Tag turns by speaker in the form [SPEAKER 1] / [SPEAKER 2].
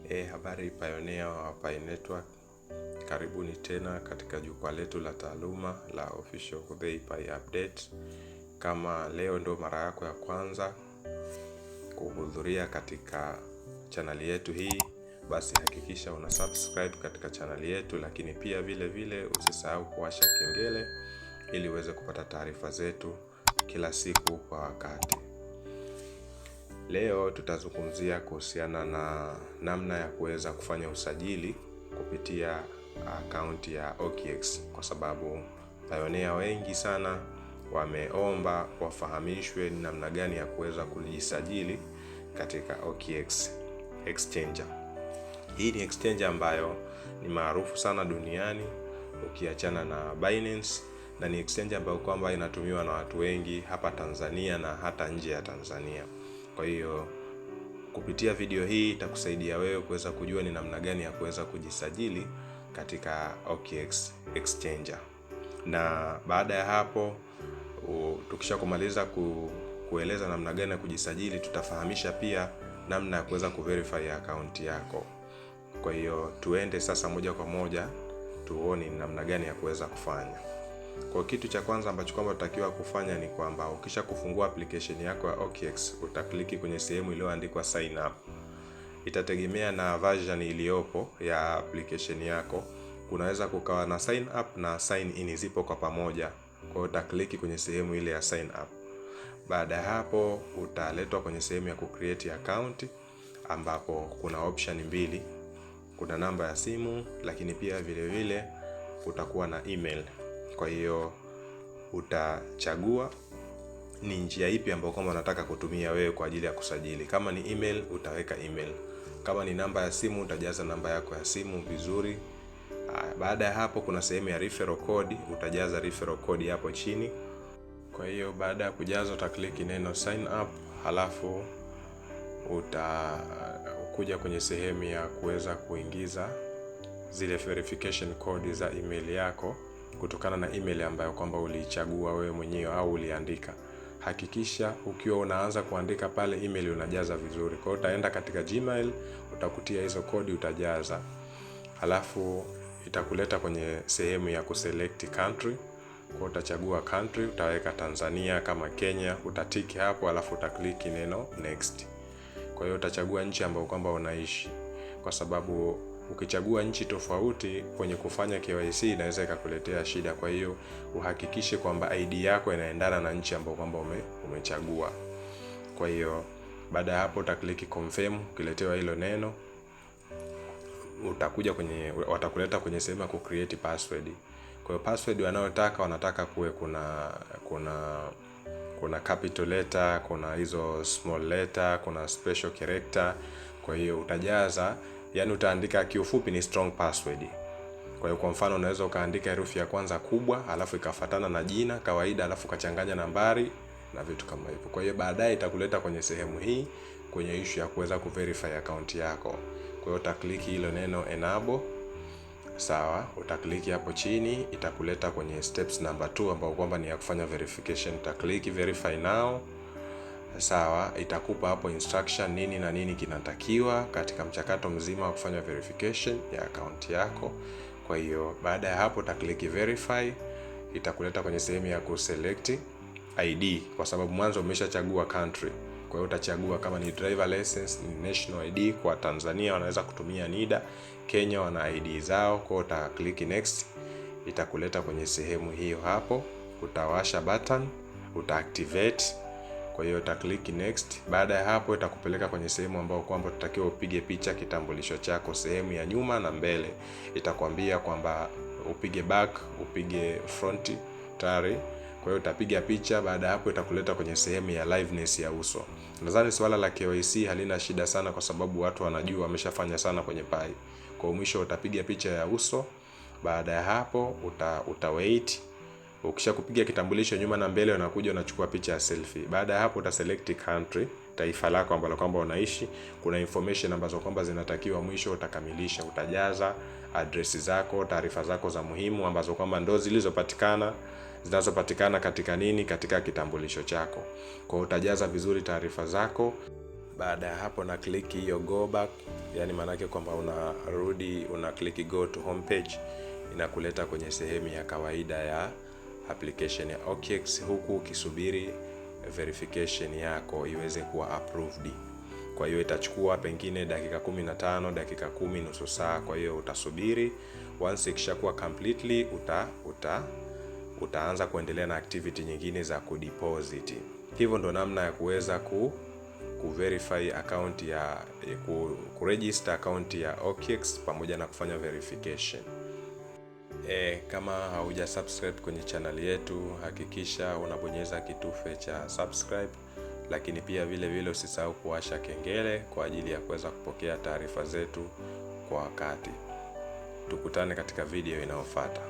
[SPEAKER 1] Habari Pioneer wa Pi Network. Karibuni tena katika jukwaa letu la taaluma la Official Hudhei Pi Update. Kama leo ndo mara yako ya kwanza kuhudhuria katika chaneli yetu hii, basi hakikisha una subscribe katika chaneli yetu, lakini pia vile vile usisahau kuwasha kengele ili uweze kupata taarifa zetu kila siku kwa wakati. Leo tutazungumzia kuhusiana na namna ya kuweza kufanya usajili kupitia akaunti ya OKX, kwa sababu Pioneer wengi sana wameomba wafahamishwe ni namna gani ya kuweza kujisajili katika OKX Exchanger. Hii ni exchanger ambayo ni maarufu sana duniani ukiachana na Binance, na ni exchanger ambayo kwamba inatumiwa na watu wengi hapa Tanzania na hata nje ya Tanzania. Kwa hiyo kupitia video hii itakusaidia wewe kuweza kujua ni namna gani ya kuweza kujisajili katika OKX Exchanger. Na baada ya hapo tukisha kumaliza kueleza namna gani ya kujisajili, tutafahamisha pia namna ya kuweza kuverify account yako. Kwa hiyo tuende sasa moja kwa moja tuone namna gani ya kuweza kufanya. Kwa kitu cha kwanza ambacho kwamba tutakiwa kufanya ni kwamba ukisha kufungua application yako ya OKX, utakliki kwenye sehemu iliyoandikwa sign up. Itategemea na version iliyopo ya application yako. Kunaweza kukawa na sign up na sign in zipo kwa pamoja. Kwa hiyo utakliki kwenye sehemu ile ya sign up. Baada ya hapo utaletwa kwenye sehemu ya kucreate account, ambapo kuna option mbili. Kuna namba ya simu, lakini pia vile vile utakuwa na email. Kwa hiyo utachagua ni njia ipi ambayo kama unataka kutumia wewe kwa ajili ya kusajili. Kama ni email utaweka email. Kama ni namba ya simu utajaza namba yako ya simu vizuri. Baada ya hapo kuna sehemu ya referral code, utajaza referral code hapo chini. Kwa hiyo baada ya kujaza utakliki neno sign up, halafu utakuja kwenye sehemu ya kuweza kuingiza zile verification code za email yako kutokana na email ambayo kwamba ulichagua wewe mwenyewe au uliandika. Hakikisha ukiwa unaanza kuandika pale email unajaza vizuri. Kwa hiyo utaenda katika Gmail, utakutia hizo kodi utajaza. Halafu itakuleta kwenye sehemu ya kuselect country. Kwa hiyo utachagua country, utaweka Tanzania kama Kenya, utatiki hapo, halafu utakliki neno next. Kwa hiyo utachagua nchi ambayo kwamba unaishi, kwa sababu ukichagua nchi tofauti kwenye kufanya KYC inaweza ikakuletea shida. Kwa hiyo uhakikishe kwamba ID yako inaendana na nchi ambayo kwamba umechagua. Kwa hiyo baada ya hapo utakliki confirm. Ukiletewa hilo neno watakuleta kwenye sehemu ya kucreate password. Kwa hiyo password wanataka kuwe kuna capital letter, kuna hizo small letter, kuna special character. Kwa hiyo utajaza, yani utaandika kiufupi ni strong password. Kwa hiyo kwa mfano unaweza ukaandika herufi ya kwanza kubwa, alafu ikafuatana na jina kawaida, alafu kachanganya nambari na vitu kama hivyo. Kwa hiyo baadaye itakuleta kwenye sehemu hii kwenye issue ya kuweza kuverify account yako. Kwa hiyo utakliki hilo neno enable. Sawa, utakliki hapo chini, itakuleta kwenye steps number 2 ambao kwamba ni ya kufanya verification. Utakliki verify now. Sawa, itakupa hapo instruction nini na nini kinatakiwa katika mchakato mzima wa kufanya verification ya account yako. Kwa hiyo baada ya hapo utakliki verify, itakuleta kwenye sehemu ya kuselect ID, kwa sababu mwanzo umeshachagua country. Kwa hiyo utachagua kama ni driver license, ni national ID. Kwa Tanzania wanaweza kutumia NIDA, Kenya wana ID zao. Kwa hiyo utakliki next, itakuleta kwenye sehemu hiyo hapo, utawasha button, utaactivate. Kwa hiyo utakliki next. Baada ya hapo itakupeleka kwenye sehemu ambayo kwamba tutakiwa upige picha kitambulisho chako sehemu ya nyuma na mbele. Itakwambia kwamba upige back, upige front tayari. Kwa hiyo utapiga picha. Baada ya hapo itakuleta kwenye sehemu ya liveness ya uso. Nadhani swala la KYC halina shida sana, kwa sababu watu wanajua, wameshafanya sana kwenye Pi. Kwa mwisho utapiga picha ya uso. Baada ya hapo utawait. Ukisha kupiga kitambulisho nyuma na mbele, unakuja unachukua picha ya selfie. Baada ya hapo utaselect country, taifa lako ambalo kwamba unaishi. Kuna information ambazo kwamba zinatakiwa mwisho utakamilisha. Utajaza address zako, taarifa zako za muhimu ambazo kwamba ndo zinazopatikana katika kitambulisho chako. Kwa hiyo utajaza vizuri taarifa zako. Baada ya hapo na click hiyo go back, yani maanake kwamba unarudi, una click go to home page, inakuleta kwenye sehemu ya kawaida ya application ya OKX, huku ukisubiri verification yako iweze kuwa approved. Kwa hiyo itachukua pengine dakika 15, dakika 10, nusu saa. Kwa hiyo utasubiri. Once ikishakuwa completely, utaanza kuendelea na activity nyingine za kudeposit. Hivyo ndo namna ya kuweza kuverify account ya kuregister account ya OKX pamoja na kufanya verification. Kama hauja subscribe kwenye channel yetu, hakikisha unabonyeza kitufe cha subscribe, lakini pia vile usisahau kuwasha kengele kwa ajili ya kuweza kupokea taarifa zetu kwa wakati. Tukutane katika video inayofuata.